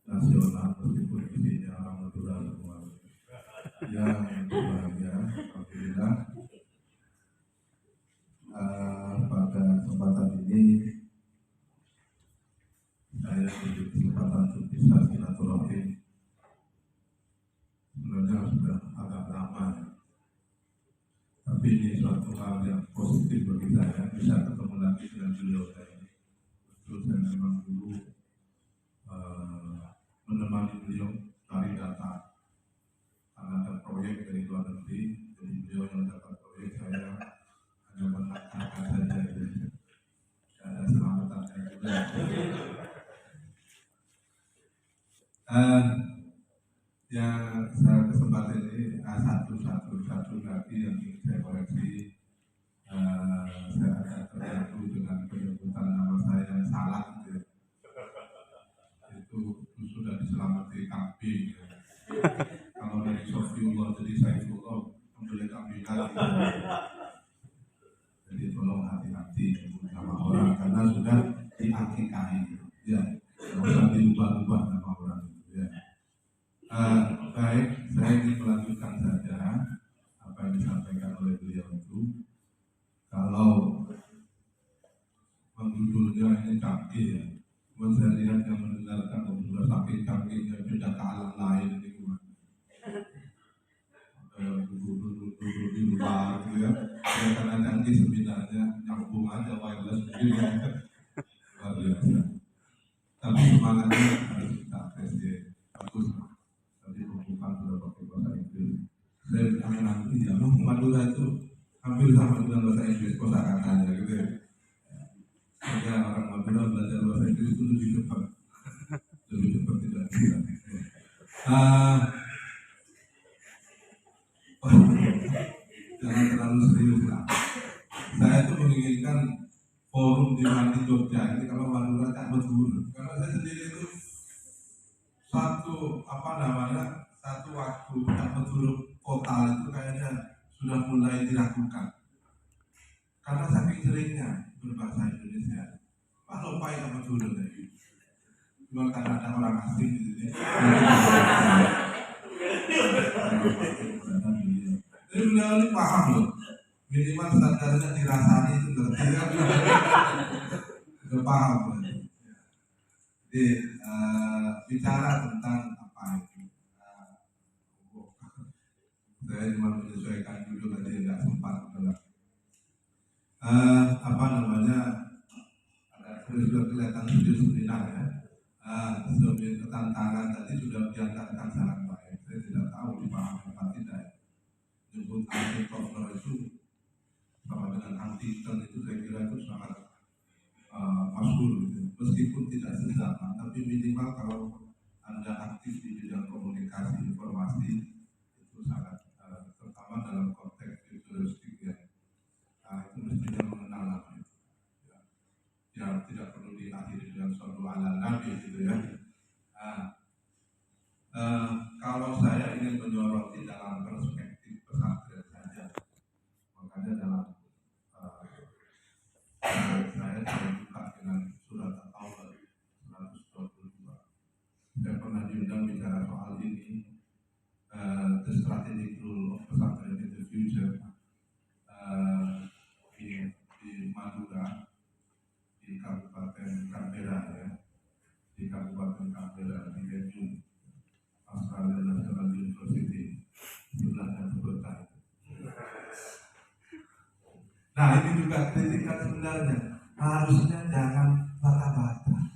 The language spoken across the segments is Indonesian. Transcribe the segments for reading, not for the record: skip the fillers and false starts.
nasional meskipun isinya orang Madura semua yang berbahagia. Alhamdulillah pada kesempatan ini saya diberi kesempatan untuk bisa silaturahim. Sebenarnya sudah agak lama ya. Tapi ini suatu hal yang positif bagi saya bisa ketemu lagi dengan beliau saya. Betul, saya memang dulu menemani beliau cari data karena ada proyek dari luar negeri, jadi beliau yang dapat proyek, saya hanya mengajarkan saja gitu. Ada selamatannya juga. Yang saya kesempatan ini satu lagi yang ingin saya koreksi. Saya agak terganggu dengan penyebutan nama saya yang salah gitu. Itu sudah diselamati kambing ya. Kalau dari Sofiullah jadi Saifullah kembali kambing lagi. Jadi tolong hati-hati menyebut nama orang karena sudah diakikahi ya, tidak usah diubah-ubah nama orang itu ya. Baik, saya ingin melanjutkan saja apa yang disampaikan oleh beliau itu. Kalau menjudulnya ini canggih ya, buat saya lihat yang mendengarkan sudah saking canggihnya beda ke alam lain ini gimana? Duduk di luar gitu ya, karena canggih sebenarnya nyambung aja wireless begini luar biasa. Tapi semangatnya harus kita apresiasi, bagus. Tadi pembukaan sudah pakai bahasa Inggris. Saya bilang nanti ya, Madura itu hampir sama dengan bahasa Inggris kosakatanya gitu ya. Sehingga orang Madura belajar bahasa Inggris itu lebih cepat tidak bisa. Jangan terlalu serius lah. Saya itu menginginkan forum di Jogja ini kalau Madura tak betul. Karena saya sendiri itu satu waktu tak betul kota itu kayaknya sudah mulai diragukan. Karena saking seringnya berbahasa Indonesia. Pak lupa ya betul tadi. Cuma karena ada orang asing di sini. Jadi beliau ini paham loh. Minimal standarnya dirasani itu ngerti kan. Sudah paham. Jadi bicara tentang apa itu. Saya cuma menyesuaikan judul tadi tidak sempat adalah sudah kelihatan seminar ya. Tantangan tadi sudah diantarkan sangat baik. Saya tidak tahu dipahami apa tidak. Menyebut anti-corner itu sama dengan anti-ten itu saya kira itu sangat masyhur gitu. Meskipun tidak sejaman, tapi minimal kalau Anda aktif di bidang komunikasi informasi itu sangat terutama dalam konteks futuristik ya. Itu mestinya mengenal nama itu. Ya, tidak perlu diakhiri dengan shollu ala nabi gitu ya. Kalau saya ingin menyoroti dalam perspektif pesantren saja, makanya dalam saya buka dengan surat Al-Tawbah 122. Saya pernah diundang bicara soal ini, the strategic role of pesantren in the future di Madura, di Kabupaten Canberra ya, di Kabupaten Canberra di NU Australia National University sebelahnya sebentar. Nah ini juga kritikan sebenarnya, harusnya jangan bata-bata.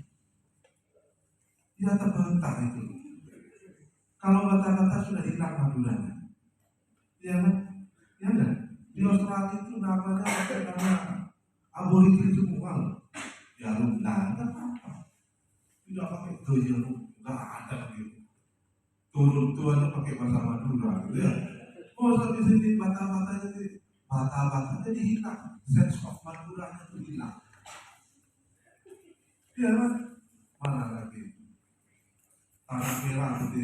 Ya terbantah itu. Kalau bata-bata sudah hilang Maduranya, ya kan? Ya kan? Di Australia itu namanya aborigin semua. Ya lu nggak ada apa-apa. Tidak pakai gaya lu, nggak ada gitu. Turun tuanya pakai bahasa Madura, gitu ya. Oh, di sini bata-bata jadi hilang, sense of Maduranya itu hilang. Ya kan? Mana lagi? Tanah merah jadi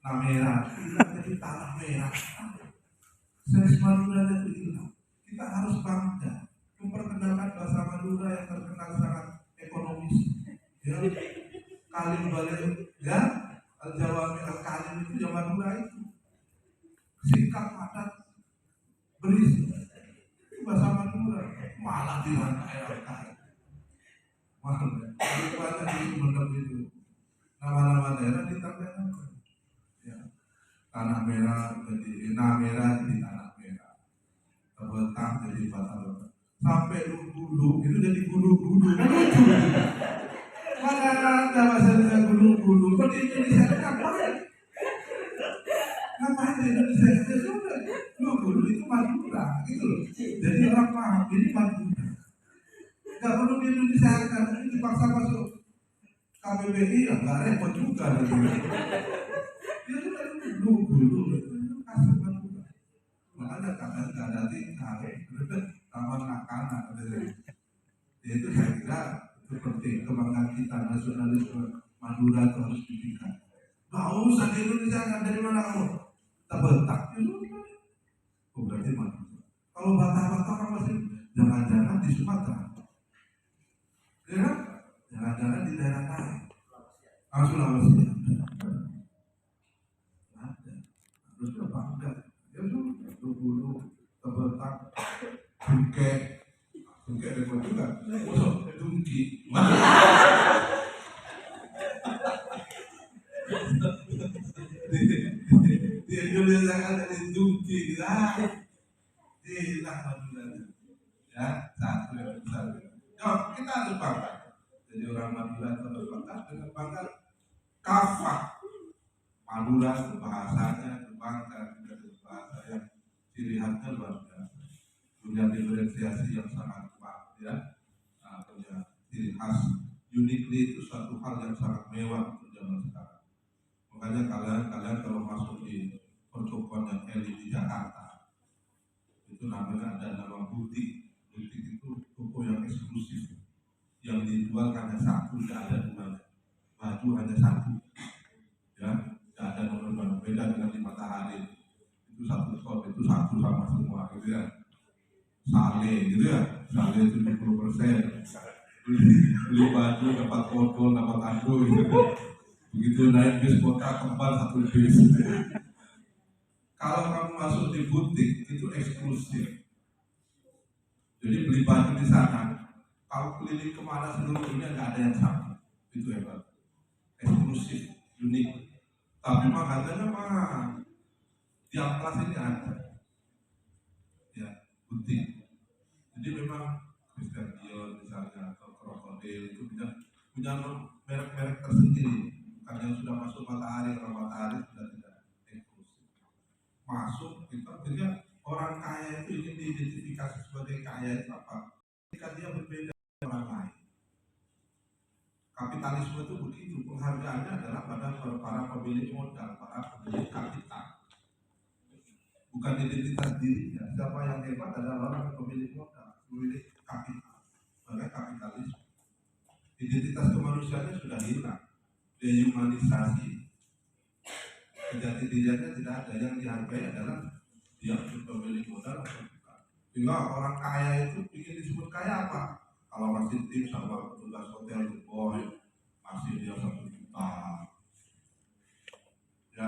merah, jadi tanah merah. Sense Maduranya itu hilang. Kita harus bangga memperkenalkan bahasa Madura yang terkenal sangat ekonomis. Ya. Kalim balik ya, Al-Jawami Al-Kalim itu yang Madura itu singkat padat berisi. Itu bahasa Madura, malah dirangkai Al-Kalim. Malah rupanya di Sumedang itu nama-nama daerah ditambahkan. Ya. Tanah merah jadi merah jadi tanah merah, Terbentang jadi Batal, sampai Gulu itu jadi gulu-gulu. Mana ada bahasa gulu-gulu? Kok di Indonesia ngapain? Ngapain di Indonesia? Ya sudah, gulu itu Madura gitu loh. Jadi orang paham ini Madura. Gak perlu di Indonesia kan, ini dipaksa masuk KBBI ya nggak repot juga gitu. Dia sudah gulu kasar Madura. Makanya kadang nggak ada tingkah, taman anak-anak. Itu saya kira itu penting, kebanggaan kita nasionalisme Madura itu harus ditingkatkan. Nggak usah di Indonesia kan, dari mana kamu? Terbentang itu berarti Madura. Kalau Batak kan masih jangan-jangan di Sumatera, ya kan? Jangan-jangan di daerah lain. Sulawesi ada, terus bangga. Ya sudah, dulu terbentang, Bungke repot juga, masuk Dungki. Di Indonesia ada di Dungki, lah, hilang Madura. Ya, satu yang besar. Kita harus bangga. Jadi orang Madura itu harus bangga dengan bangga kafah. Madura itu bahasanya itu bangga dengan bahasa yang ciri khasnya luar biasa. Punya diferensiasi yang sangat kuat, ya. Punya ciri khas, uniquely itu suatu hal yang sangat mewah untuk zaman sekarang. Makanya kalian kalau masuk di pertokoan yang elit di Jakarta, itu namanya ada nama butik. Butik itu toko yang eksklusif, yang dijual hanya satu, tidak ada dua. Baju hanya satu, ya, tidak ada nomor beda dengan di Matahari. Itu satu store, itu satu sama semua, gitu ya. Sale, gitu ya. Sale 70%. Beli baju dapat foto, dapat ando, gitu. Begitu naik bis kota kembal satu bis. Kalau kamu masuk di butik itu eksklusif. Jadi beli baju di sana, kalau keliling kemana seluruh dunia nggak ada yang sama. Itu hebat. Eksklusif, unik. Tapi mah harganya mah tiap kelas ini ada. Ya, butik. Jadi memang Christian Dior misalnya atau Krokodil itu punya merek-merek tersendiri. Karena yang sudah masuk Matahari, orang Matahari sudah tidak eksklusif. Masuk kita jadi orang kaya itu ingin diidentifikasi sebagai kaya itu apa? Ketika dia berbeda dengan orang lain. Kapitalisme itu begitu, penghargaannya adalah pada para pemilik modal, para pemilik kapital. Bukan identitas dirinya. Siapa yang hebat adalah orang pemilik modal, pemilik kapital. Maka kapitalisme. Identitas kemanusiaannya sudah hilang, dehumanisasi. Kejati dirinya tidak ada, yang dihargai adalah dia pemilik modal atau bukan. Sehingga orang kaya itu ingin disebut kaya apa? Kalau masih tim sama petugas hotel di boy, masih dia 1 juta. Ya,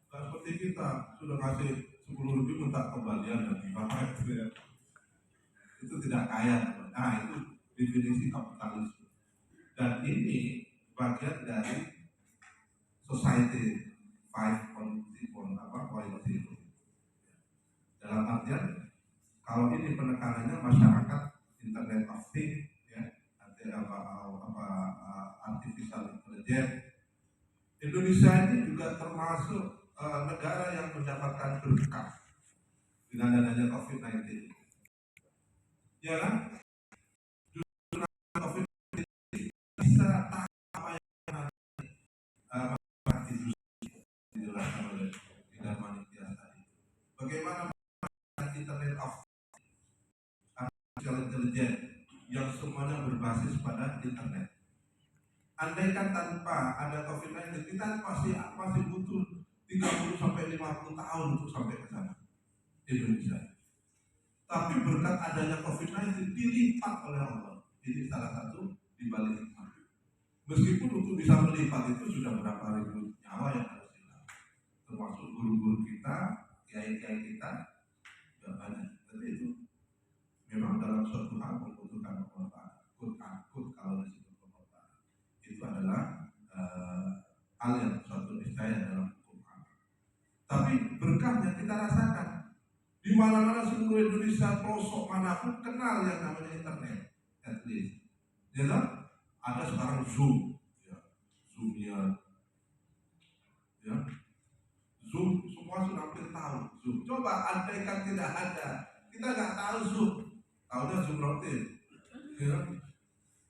dan seperti kita sudah kasih 10 ribu minta kembalian dan gimana itu ya. Itu tidak kaya. Nah, itu definisi kapitalisme. Dan ini bagian dari society 5.0 dalam artian kalau ini penekanannya masyarakat Internet of Things, ya, artificial intelligence. Indonesia ini juga termasuk negara yang mendapatkan berkah dengan adanya COVID-19. Ya kan? COVID-19 bisa apa yang dijelaskan oleh Bidang Manitia tadi. Bagaimana Internet of Artificial Intelligence yang semuanya berbasis pada internet. Andaikan tanpa ada COVID-19, kita masih butuh 30 sampai 50 tahun untuk sampai ke sana Indonesia. Tapi berkat adanya COVID-19 dilipat oleh Allah. Ini salah satu di balik hikmah. Meskipun untuk bisa melipat itu sudah berapa ribu nyawa yang harus hilang, termasuk guru-guru kita, kiai-kiai kita, sudah banyak. Tapi itu memang dalam suatu hal membutuhkan pengorbanan. Kut kalau disebut pengorbanan itu adalah hal yang suatu niscaya dalam hukum alam. Tapi berkahnya kita rasakan di mana-mana seluruh Indonesia, pelosok manapun kenal yang namanya internet, at least. Ya kan? Ada sekarang Zoom, ya, Zoom-nya, ya, Zoom semua sudah hampir tahu Zoom. Coba andaikan tidak ada, kita nggak tahu Zoom, tahunya Zoom rutin. Ya.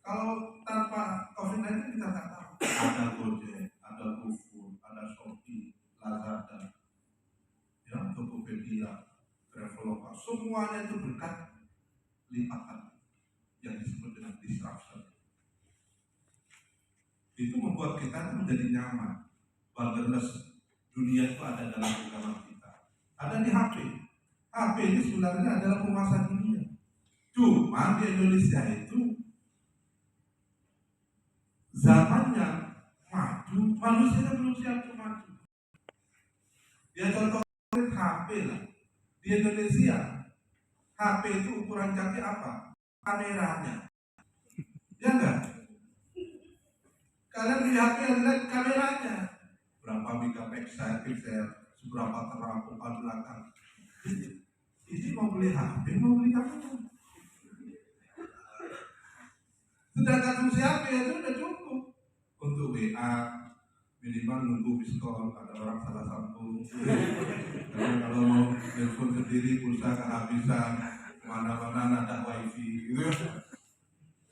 Kalau tanpa COVID-19 kita nggak tahu. Ada Gojek, ada GoFood, ada Shopee, Lazada, ya, Tokopedia, Traveloka, semuanya itu berkat lipatan yang disebut dengan disruption. Itu membuat kita menjadi nyaman. Borderless, dunia itu ada dalam genggaman kita. Ada di HP. HP ini sebenarnya adalah penguasa dunia. Cuma di Indonesia itu zamannya maju, manusia belum siap untuk maju. Ya contoh HP lah. Di Indonesia, HP itu ukuran kaki apa? Kameranya. Ya enggak? Kalian di HP lihat kameranya. Berapa megapiksel, seberapa terang depan belakang. Ini mau beli HP, mau beli kamera. Sedangkan fungsi HP itu udah cukup untuk WA, minimal nunggu miskol, ada orang salah sambung. Kalau mau telepon sendiri pulsa kehabisan, kemana-mana ada wifi gitu.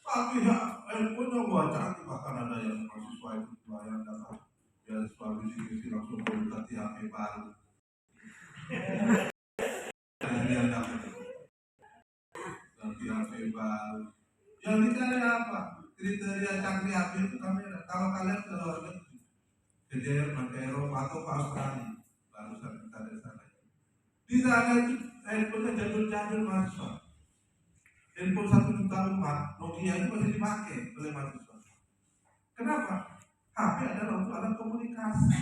Tapi ya handphonenya gua canggih, bahkan ada yang mahasiswa itu bayar data ya sebab visi langsung ganti HP baru. Ganti HP baru. Yang dicari apa? Kriteria canggih HP itu kamera. Kalau kalian ke luar negeri, ke Jerman, ke Eropa atau ke Australia, barusan kita dari sana. Di sana itu handphonenya jadul-jadul mahasiswa. Handphone 1 juta umat, Nokia itu masih dipakai oleh mahasiswa. Kenapa? HP adalah untuk alat komunikasi.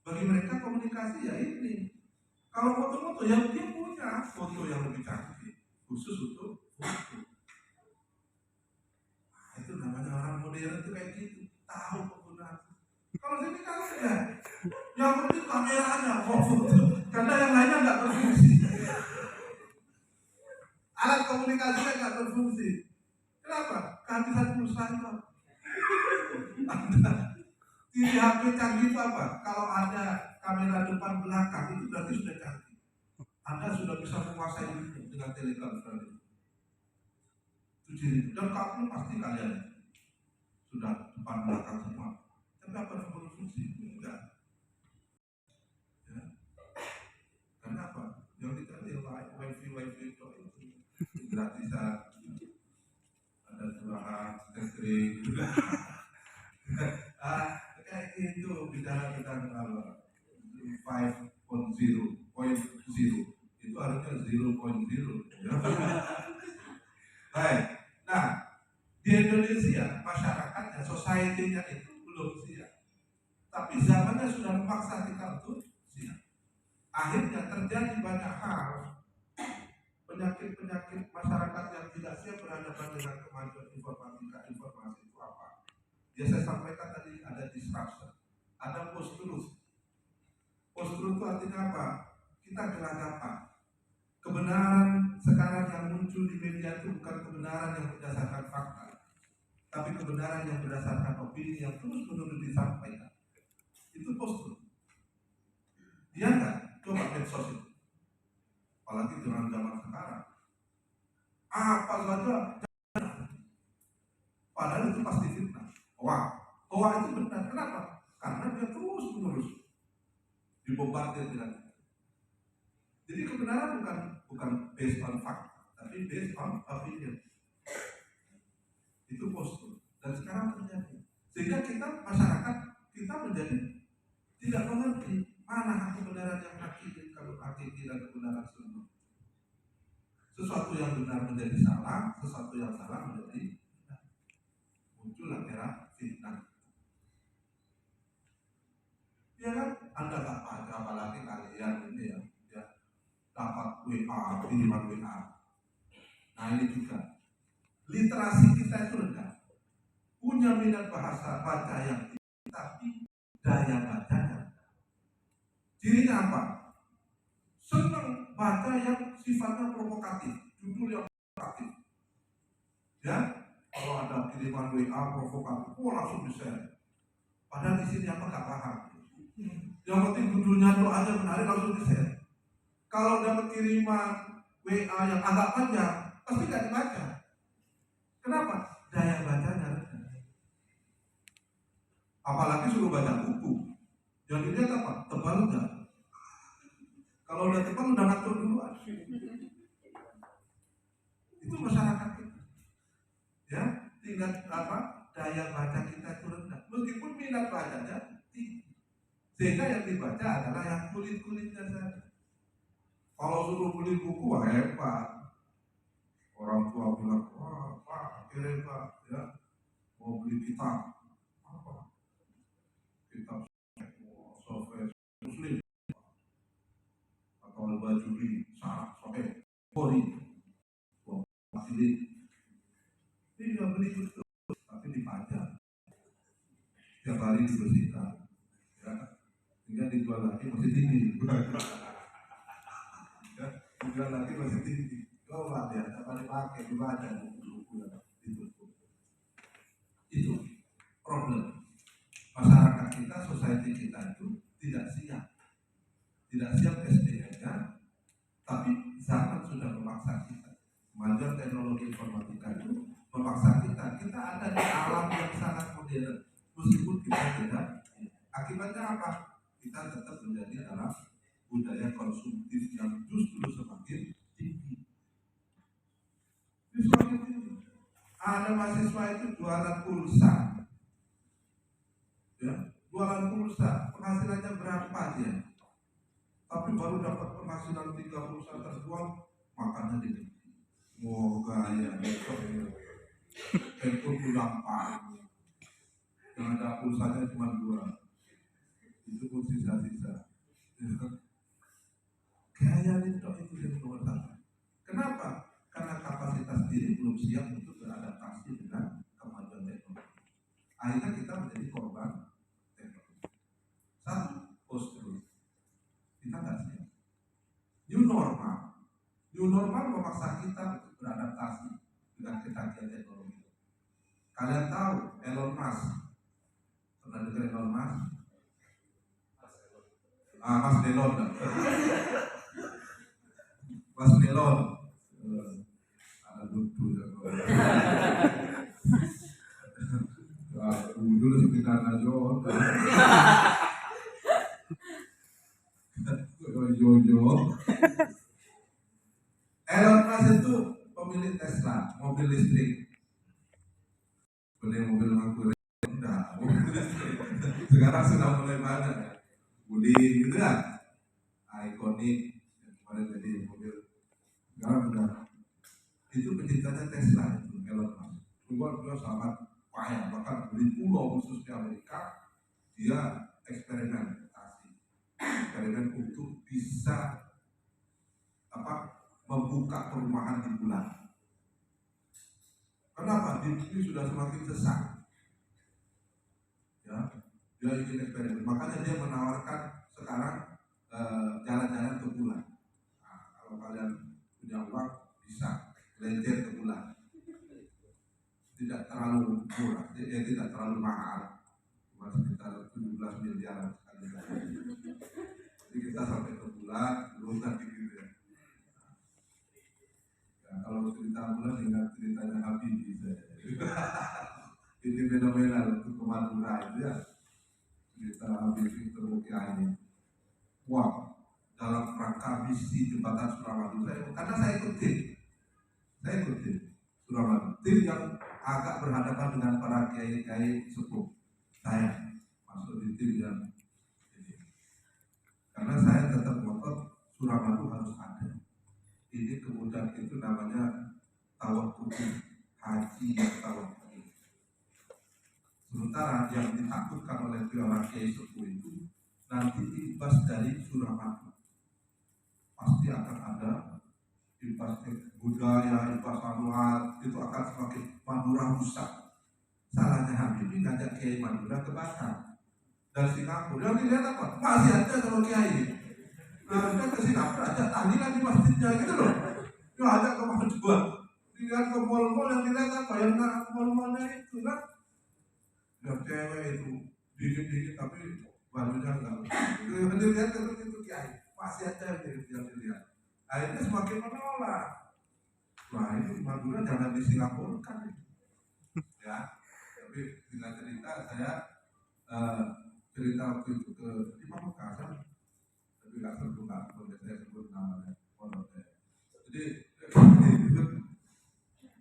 Bagi mereka komunikasi ya ini. Kalau foto-foto yang dia punya foto yang lebih canggih, khusus untuk foto. Nah, itu namanya orang modern itu kayak gitu, tahu penggunaan. Kalau sini kan ya, yang penting kameranya, foto, karena yang lainnya nggak berfungsi. Alat komunikasinya nggak berfungsi. Kenapa? Kehabisan pulsa itu. Di HP canggih itu apa? Kalau ada kamera depan belakang itu berarti sudah canggih. Anda sudah bisa menguasai itu dengan telekonferensi. Itu diri. Dan kamu pasti kalian sudah depan belakang semua. Tapi apa yang berfungsi? Enggak. Ya. Kenapa? Yang dicari wifi itu gratisan. Ada curahan, catering juga. Kayak gitu bicara tentang 5.0 itu harusnya 0.0 ya. Baik. Nah, di Indonesia masyarakatnya, society-nya itu belum siap. Tapi zamannya sudah memaksa kita untuk siap. Akhirnya terjadi banyak hal, penyakit-penyakit masyarakat yang tidak siap berhadapan dengan kemajuan informasi itu apa? Ya saya sampaikan tadi ada disruption, ada post-truth. Post-truth itu artinya apa? Kita gelagapan. Kebenaran sekarang yang muncul di media itu bukan kebenaran yang berdasarkan fakta, tapi kebenaran yang berdasarkan opini yang terus-menerus disampaikan. Itu post-truth. Dia enggak? Coba medsos itu. Apalagi dengan zaman sekarang. Apa saja, padahal itu pasti fitnah. Hoax itu benar. Kenapa? Karena dia terus-menerus dibombardir dengan itu. Jadi kebenaran bukan based on fact, tapi based on opinion. Itu postur. Dan sekarang terjadi. Sehingga kita masyarakat kita menjadi tidak mengerti mana kebenaran yang hakiki, kalau hakiki dan kebenaran semua. Sesuatu yang benar menjadi salah, sesuatu yang salah menjadi benar. Muncul itulah era fitnah. Ya kan, Anda tak baca, apalagi kalian ini ya dapat WA, kiriman WA. Nah ini juga literasi kita itu rendah, punya minat bahasa baca yang tinggi, tapi daya bacanya. Cirinya apa? Senang baca yang sifatnya provokatif, judul yang provokatif. Ya, kalau ada kiriman WA provokatif, langsung di-share. Padahal di sini apa nggak paham. Yang penting judulnya itu aja menarik, langsung di-share. Kalau dapat kiriman WA yang agak panjang, pasti nggak dibaca. Kenapa? Daya bacanya rendah. Apalagi suruh baca buku, yang dilihat apa? Tebal enggak? Kalau udah tebal udah ngatur duluan. Itu masyarakat kita. Ya, tingkat daya baca kita itu rendah. Meskipun minat bacanya tinggi. Sehingga yang dibaca adalah yang kulit-kulitnya saja. Kalau suruh beli buku, wah hebat. Orang tua bilang, wah Pak, kirim Pak, ya, mau beli kitab. Apa? Kitab Sofes Muslim atau Al-Bajuri, Sarah, Sofes, Pori, masih tidak beli itu, tapi dipajang. Setiap hari dibersihkan, ya, hingga dijual lagi masih tinggi. Ya, dijual lagi masih tinggi. Coba ya, apa dipakai, dibaca buku-buku itu problem. Masyarakat kita, society kita itu tidak siap SDM-nya, tapi zaman sudah memaksa kita. Kemajuan teknologi informatika itu memaksa kita ada di alam yang sangat modern, meskipun kita tidak. Akibatnya apa? Kita tetap menjadi dalam budaya konsumtif yang justru semakin tinggi. Ada mahasiswa itu jualan pulsa, ya, jualan pulsa, penghasilannya berapa dia? Tapi baru dapat penghasilan 3 pulsa terjual, makannya di mau gaya, handphone gampang, yang ada pulsanya cuma 2, itu pun sisa-sisa. Gaya itu yang nomor 1. Kenapa? Karena kapasitas diri belum siap untuk beradaptasi dengan kemajuan teknologi. Akhirnya kita menjadi korban teknologi. 1, post-truth. Kita nggak siap. New normal memaksa kita untuk beradaptasi dengan kecanggihan teknologi. Kalian tahu Elon Musk? Pernah dengar Elon Musk? Mas Delon. Mas Delon. Ada lucu ya. Dulu sekitar Najon. Jojo. Elon Musk itu pemilik Tesla, mobil listrik. Beli mobil angkut rendah, sekarang sudah mulai banyak ya. Budi gitu kan, ikonik kemarin jadi mobil. Sekarang sudah itu penciptanya Tesla itu Elon Musk. Dia sangat kaya, bahkan beli pulau khusus di Amerika. Dia eksperimen untuk bisa membuka perumahan di bulan. Kenapa? Di bumi sudah semakin sesak. Ya, dia ingin eksperimen. Makanya dia menawarkan sekarang jalan-jalan ke bulan. Nah, kalau kalian punya uang bisa lenjer ke bulan. Tidak terlalu murah, tidak terlalu mahal. Cuma sekitar 17 miliar sekali. Jadi kita sampai ke bulan, belum nanti gitu ya. Kalau cerita bulan ingat ceritanya Habibie saya. Ini fenomenal untuk ke Madura itu ya. Cerita Habibie terukir. Wah, dalam rangka misi jembatan Suramadu karena saya ikutin Suramadu. Tim yang agak berhadapan dengan para kiai-kiai sepuh. Saya masuk di tim yang ini. Karena saya tetap ngotot Suramadu harus ada. Ini kemudian itu namanya tawakuf haji yang tawakuf. Sementara yang ditakutkan oleh orang kiai sepuh itu nanti imbas dari Suramadu, pasti akan ada imbas budaya, imbas anuat, itu akan semakin Madura rusak. Salahnya Habibie ngajak Kiai Madura ke Batam dan Singapura. Yang dilihat apa? Masih ada kalau Kiai. Nah, ke Singapura aja tahlilan di masjidnya gitu loh. Itu ada ke Madura. Dilihat ke mall-mall yang dilihat apa? Yang mall-mallnya itu kan. Yang cewek itu dikit-dikit tapi bajunya enggak. Itu dilihat itu Kiai. Masih ada yang dilihat. Akhirnya semakin menolak. Wah ini Madura jangan di Singapura kan. Ya. Tapi dengan cerita saya cerita waktu itu ke Imam Mekah, tapi nggak sebut boleh saya sebut namanya pondoknya. Jadi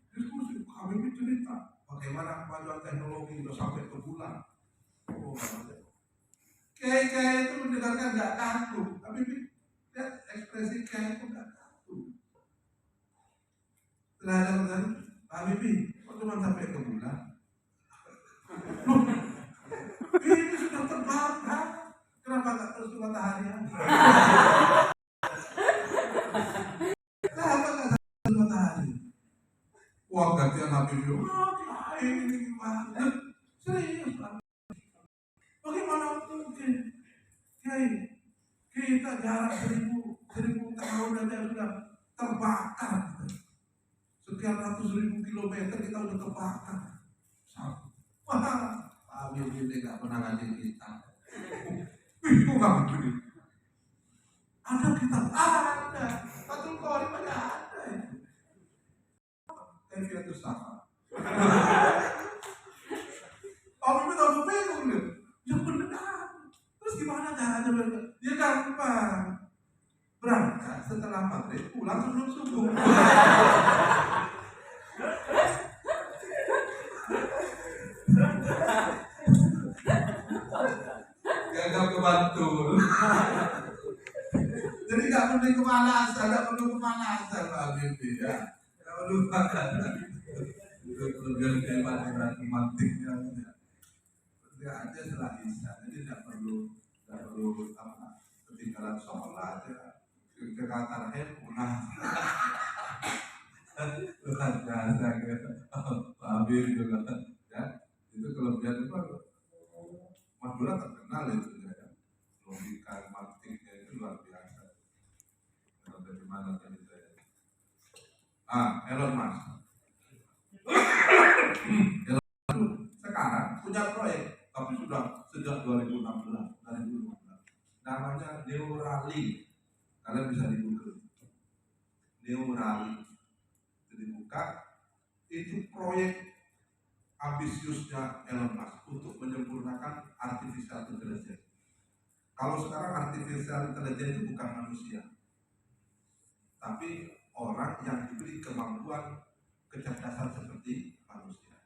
diskusi kami ini cerita bagaimana kemajuan teknologi udah sampai ke bulan. Oh, kayak itu mendengarkan nggak kaku, tapi lihat ekspresi kayak itu nggak kaku. Terhadap Habibie, kok cuma sampai ke bulan? Ini sudah terbang, kenapa nggak terus ke matahari? Kenapa nggak terus ke matahari? Wah gantian Habibie, ini gimana? Serius, bagaimana mungkin? Kita jarak 1000 tahun aja sudah terbakar. Sekian ratus ribu kilometer kita udah terbakar. Wah, Habibie tidak pernah ngaji kita. Bingung nggak begini? Ada kitab, ada. Fathul Qorib aja ada itu. Kaifiyatus Safar. Habibie tahu bingung nih. Yang benar. Terus gimana caranya berangkat? Dia gampang. Berangkat setelah maghrib, pulang sebelum subuh. Gagal kebantul. Jadi nggak perlu kemalasan, nggak perlu kemalasan Pak Habibie ya. Nggak perlu kemalasan. Itu kelebihan kehebatannya, romantiknya. Dia aja setelah isya, jadi nggak perlu apa ketinggalan sholat ya. Kekatan pulang. Luar biasa gitu. Pak Habibie juga ya. Itu kelebihan itu Madura terkenal itu ya. Logika romantiknya itu luar biasa. Dari mana tadi saya? Elon Musk. Sekarang punya proyek, tapi sudah sejak 2016. Namanya Neuralink. Kalian bisa di Google. Neuralink. Jadi buka itu proyek ambisiusnya Elon Musk untuk menyempurnakan artificial intelligence. Kalau sekarang artificial intelligence itu bukan manusia, tapi orang yang diberi kemampuan kecerdasan seperti manusia.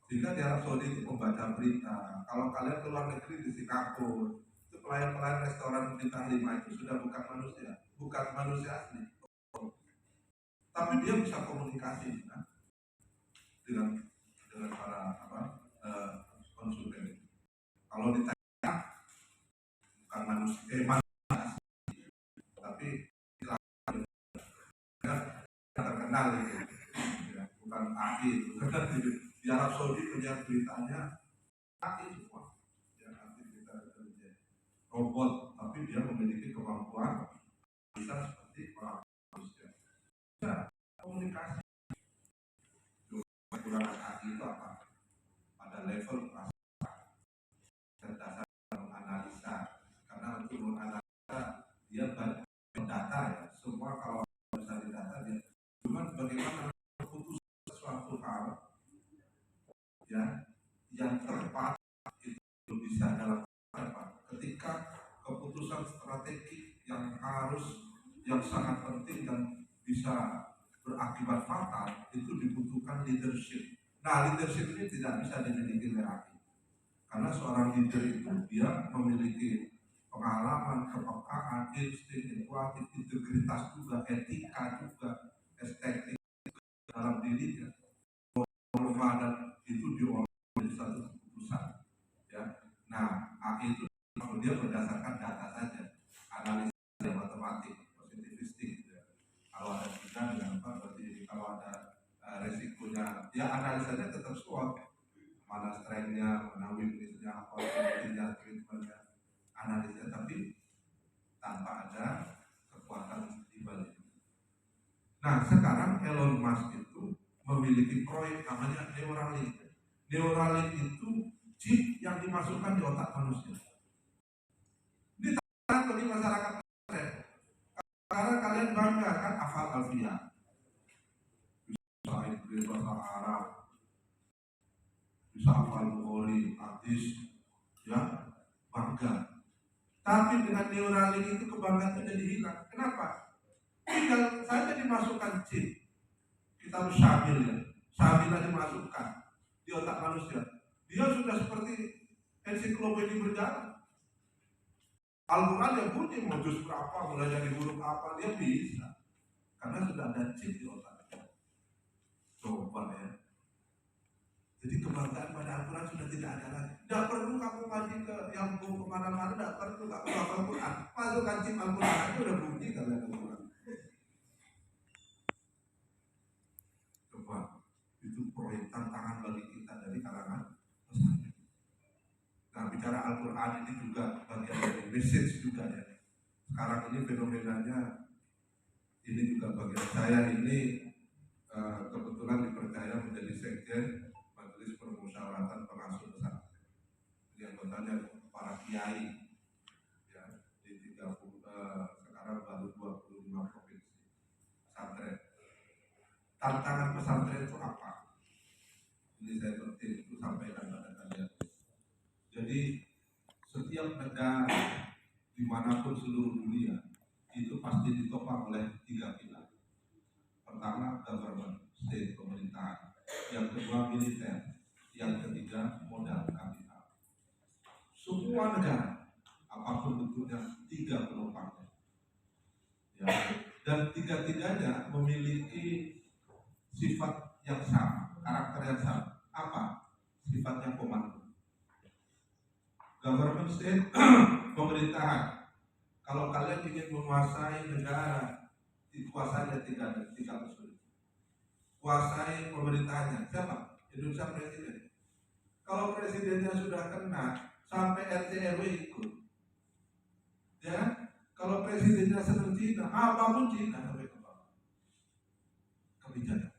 Sehingga di Arab Saudi itu membaca berita. Kalau kalian keluar negeri di Singapura, itu pelayan-pelayan restoran bintang 5 itu sudah bukan manusia asli. Tapi dia bisa komunikasi dengan para konsumen. Kalau ditanya bukan manusia tapi terkenal itu ya, bukan AI itu. Di Arab Saudi punya beritanya AI semua ya, artificial intelligence robot, tapi dia memiliki kemampuan bisa seperti orang manusia. Ya, komunikasi kekurangan AI itu apa? Pada level kecerdasan menganalisa, karena untuk menganalisa dia data ya, semua kalau bisa di data dia. Cuman bagaimana memutus sesuatu hal ya yang tepat itu bisa dalam apa? Ketika keputusan strategi yang sangat penting dan bisa berakibat fatal itu dibutuhkan leadership. Nah, leadership ini tidak bisa dimiliki oleh AI. Karena seorang leader itu dia memiliki pengalaman, kepekaan, insting, intuitif, integritas juga, etika juga, estetik dalam dirinya. Dan itu diolah menjadi satu keputusan AI itu dia berdasarkan data saja, analisis matematik, positivistik. Gitu. Kalau ada tiga dengan apa, berarti kalau ada resikonya, ya analisanya tetap SWOT, mana strength-nya, mana weakness-nya, opportunity-nya, treatment-nya, analisnya, tapi tanpa ada kekuatan di balik. Nah, sekarang Elon Musk itu memiliki proyek namanya Neuralink. Neuralink itu chip yang dimasukkan di otak manusia. Ini tantangan bagi masyarakat. Karena kalian bangga kan hafal alfiah, bisa Inggris, bahasa Arab, bisa hafal Bukhari, hadis, ya bangga. Tapi dengan Neuralink itu kebanggaan itu jadi hilang. Kenapa? Tinggal saja dimasukkan chip. Kita harus syamil ya. Syamilnya dimasukkan di otak manusia. Dia sudah seperti ensiklopedia berjalan. Al-Quran dia bunyi mau juz berapa, mulai dari huruf apa, dia bisa. Karena sudah ada chip di otaknya. Coba ya. Jadi kebanggaan pada Al-Quran sudah tidak ada lagi. Tidak perlu kamu ngaji ke yang kemana-mana, tidak perlu kamu hafal Al-Quran. Masukkan chip Al-Quran aja udah bunyi kalian Al-Quran. Coba, itu proyek tantangan bagi kita dari kalangan pesantren. Nah, bicara Al-Quran ini juga bagian dari message juga ya. Sekarang ini fenomenanya, ini juga bagian saya ini kebetulan dipercaya menjadi sekjen Majelis Permusyawaratan Pengasuh Pesantren. Yang bertanya para kiai ya, di 30 sekarang baru 25 provinsi pesantren. Tantangan pesantren itu apa? Ini saya penting itu sampaikan pada kalian. Jadi setiap negara dimanapun seluruh dunia itu pasti ditopang oleh 3 pilar. Pertama government, state, pemerintahan. Yang kedua militer. Yang ketiga modal kapital. Semua negara apapun bentuknya 3 penopangnya. Ya. Dan 3-tiganya memiliki sifat yang sama, karakter yang sama. Apa? Sifatnya komando. Government state, pemerintahan. Kalau kalian ingin menguasai negara, dikuasai tiga unsur. Kuasai pemerintahannya. Siapa? Indonesia presiden. Kalau presidennya sudah kena, sampai RT RW ikut. Ya, kalau presidennya senang Cina, apapun Cina sampai ke bawah. Kebijakan.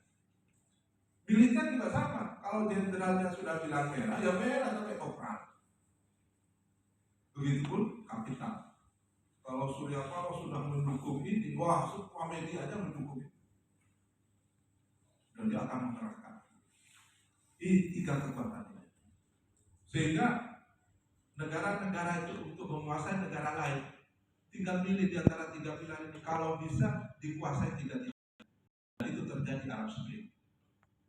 Militer juga sama. Kalau jenderalnya sudah bilang merah, ya merah sampai operasi. Begitupun kapital. Kalau Surya Paloh sudah mendukung ini, wah semua media aja mendukung ini. Dan dia akan mengerahkan. Ini 3 kekuatan ini. Sehingga negara-negara itu untuk menguasai negara lain, tinggal pilih di antara 3 pilar ini. Kalau bisa dikuasai 3. Dan itu terjadi Arab Spring.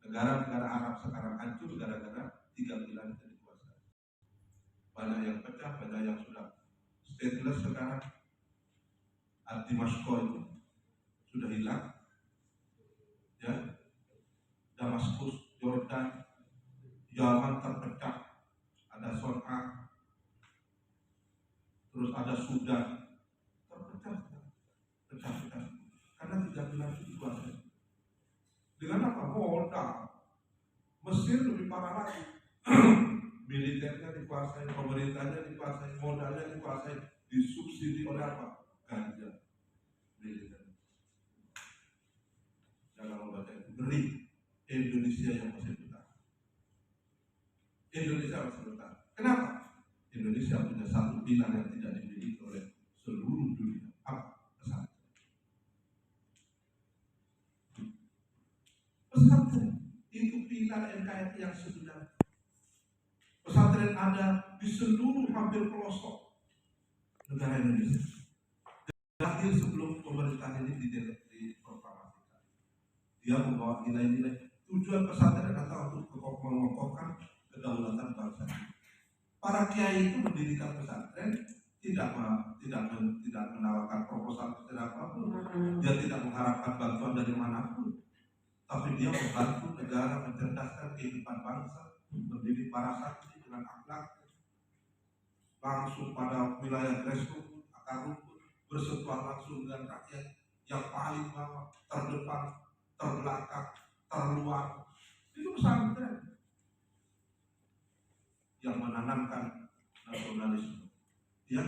Negara-negara Arab sekarang hancur gara-gara 3 pilar itu dikuasai. Banyak yang pecah, banyak yang sudah stateless sekarang. Damaskus itu sudah hilang. Ya, Damaskus, Jordan, Yaman terpecah. Ada Son'a, terus ada Sudan, terpecah. Karena 3 pilar itu dikuasai. Dengan apa? Modal. Mesir lebih parah lagi. Militernya dikuasai, pemerintahnya dikuasai, modalnya dikuasai, disubsidi oleh apa? Ganja. Militer. Jangan membaca itu. Ngeri. Indonesia yang masih bertahan. Indonesia masih bertahan. Kenapa? Indonesia punya 1 pilar yang tidak dimiliki oleh seluruh dunia. Apa? Pesantren. Pesantren itu pilar NKRI yang sebenarnya. Pesantren ada di seluruh hampir pelosok negara Indonesia. Lahir sebelum pemerintahan ini diproklamasikan. Dia membawa nilai-nilai. Tujuan pesantren adalah untuk mengokohkan kedaulatan bangsa. Para kiai itu mendirikan pesantren tidak menawarkan proposal apapun. Dia tidak mengharapkan bantuan dari manapun. Tapi dia membantu negara mencerdaskan kehidupan bangsa, mendidik para santri dengan akhlak. langsung pada wilayah grassroots, akar rumput, bersentuhan langsung dengan rakyat yang paling bawah, terdepan, terbelakang, terluar. Itu pesantren yang menanamkan nasionalisme. Ya,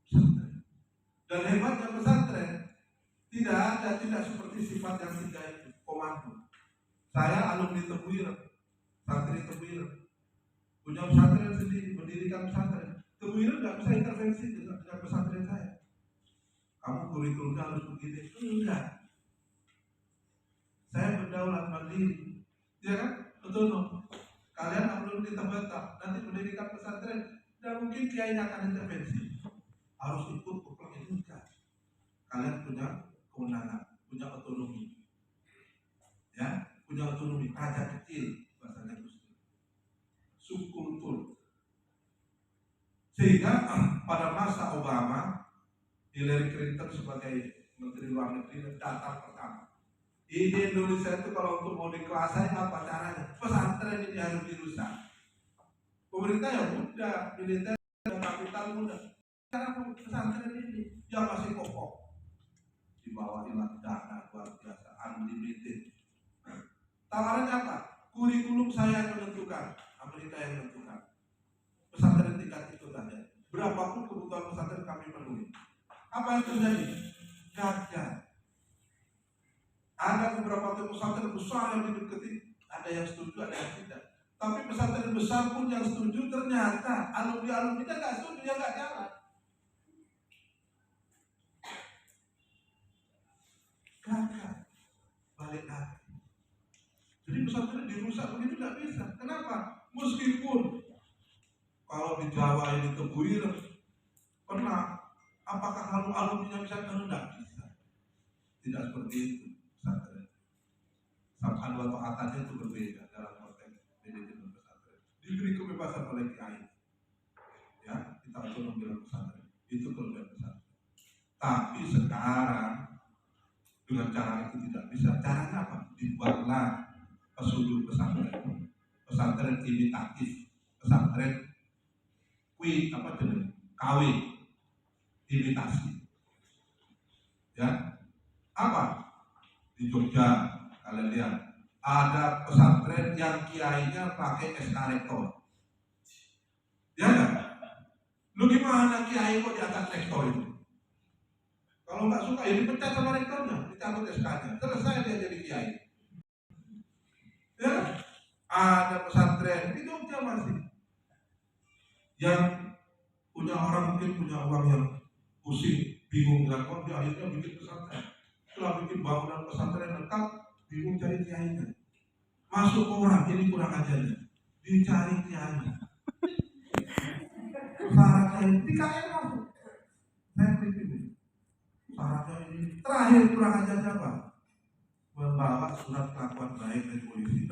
pesantren. Dan hebatnya pesantren tidak seperti sifat yang tiga itu, komando. Saya alumni Tebuireng, santri Tebuireng, punya pesantren sendiri, mendirikan pesantren. Tebuireng nggak bisa intervensi dengan pesantren saya. Kamu kurikulumnya harus begini, enggak. Saya berdaulat mandiri, ya kan? Betul dong. Kalian belum ditebak, nanti mendirikan pesantren, tidak mungkin kiainya akan intervensi. Harus ikut pokoknya enggak. Kalian punya kewenangan, punya otonomi, ya, punya otonomi. Raja kecil bahasanya Gus Dur, subkultur. Sehingga pada masa Obama, Hillary Clinton sebagai Menteri Luar Negeri datang pertama. Di Indonesia itu kalau untuk mau dikuasai apa caranya? Pesantren ini harus dirusak. Pemerintah ya mudah, militer dan kapital mudah. Karena pesantren ini yang masih kokoh, di bawah ilang dana luar biasa, unlimited. Tawarannya apa? Kurikulum saya yang menentukan, Amerika yang menentukan. Pesantren tingkat itu saja. Berapapun kebutuhan pesantren kami penuhi. Apa yang terjadi? Gagal. Ada beberapa pesantren besar yang didekati, ada yang setuju, ada yang tidak. Tapi pesantren besar pun yang setuju ternyata alumni kita nggak setuju, ya nggak jalan. Gagal. Balik lagi. Jadi pesantren dirusak begitu nggak bisa. Kenapa? Meskipun kalau di Jawa ini Tebuireng pernah, apakah lalu alumninya bisa nggak bisa? Tidak seperti itu. Pesantren sam'an wa ta'atannya itu berbeda dalam konteks manajemen pesantren. Diberi kebebasan oleh kiai, ya, kita otonomi dalam pesantren. Itu kelebihan pesantren. Tapi sekarang dengan cara itu tidak bisa. Caranya apa? Dibuatlah pesudut pesantren, pesantren imitatif, pesantren KW, imitasi. Ya, apa? Di Jogja kalian lihat ada pesantren yang kiainya pakai SK rektor. Ya enggak? Lu gimana kiai kok diangkat rektor itu? Kalau nggak suka ya dipecat sama rektornya, dicabut SK-nya, selesai dia jadi kiai. Ya, ada pesantren di Jogja masih yang punya orang mungkin punya uang yang pusing, bingung dengan uang, dia akhirnya bikin pesantren. Setelah bikin bangunan pesantren lengkap, bingung cari kiainya. Masuk orang, ini kurang ajarnya, dicari kiainya. Syaratnya ini dikait masuk. Saya pilih. Syaratnya ini terakhir kurang ajarnya apa? Membawa surat kelakuan baik dari polisi.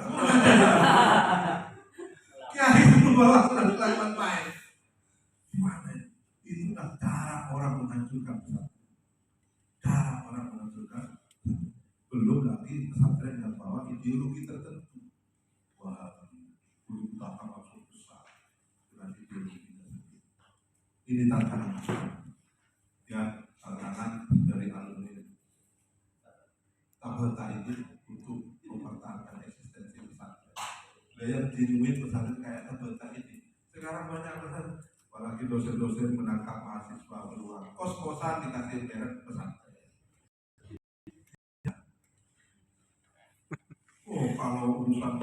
Kiai itu membawa surat kelakuan baik. Gimana? Itu cara orang menghancurkan pesantren. Cara orang menghancurkan. Belum lagi pesantren yang bawa ideologi tertentu. Wah, belum utama maksud besar dengan ideologi tertentu. Ini tantangan, ya, tantangan dari alumni Tabata ini untuk mempertahankan eksistensi pesantren. Gaya genuine pesantren kayak Tabata ini. Sekarang banyak pesantren, apalagi dosen-dosen menangkap mahasiswa berluang, kos-kosan dikasih merek pesantren. Oh, kalau urusan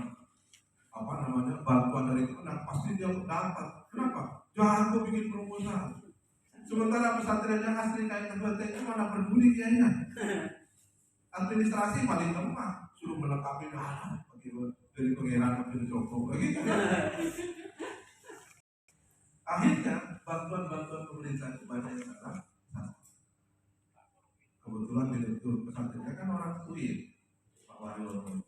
bantuan dari Kemenang pasti dia dapat. Kenapa? Jago bikin proposal. Sementara pesantren yang asli kayak Tabata itu mana peduli kiainya. Administrasi paling lemah, suruh melengkapi dana dari pengeran ke Joko, begitu. Akhirnya bantuan pemerintah itu banyak yang salah. Kebetulan direktur pesantrennya kan orang Kuit, Pak Waryono.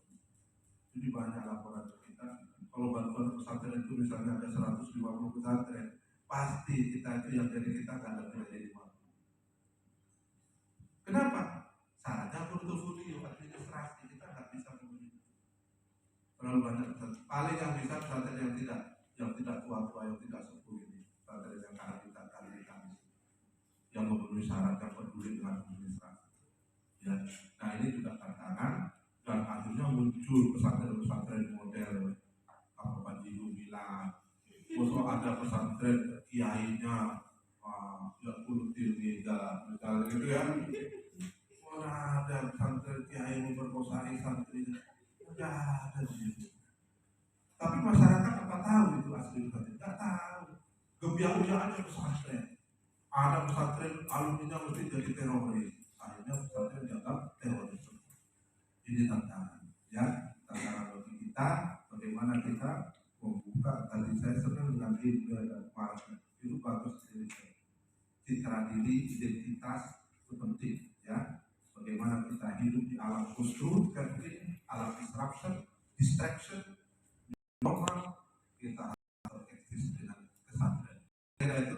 Jadi banyak laporan ke kita. Kalau bantuan pesantren itu misalnya ada 150 pesantren, pasti kita itu yang dari kita akan lebih dari 50. Kenapa? Syaratnya portofolio administrasi kita nggak bisa memenuhi. Terlalu banyak pesantren. Paling yang bisa pesantren yang tidak tua-tua, yang tidak sepuh ini. Pesantren masyarakat yang peduli dengan administrasi. Ya, nah ini juga tantangan dan akhirnya muncul pesantren-pesantren model apa Panji bilang, kalau ada pesantren kiainya ya puluh tilmidah misalnya gitu ya, mana ada pesantren kiai memperkosai santrinya, udah ada di situ. Tapi masyarakat apa tahu itu asli pesantren? Nggak tahu. Kebiasaannya pesantren. Ada pesantren alumninya mesti jadi teroris. Akhirnya pesantren dianggap teroris. Ini tantangan, ya, tantangan bagi kita. Bagaimana kita membuka? Tadi saya senang dengan ide dan market itu bagus. Citra diri, identitas itu penting, ya. Bagaimana kita hidup di alam kustur, alam distraction, normal kita eksis dengan kesadaran. Kira itu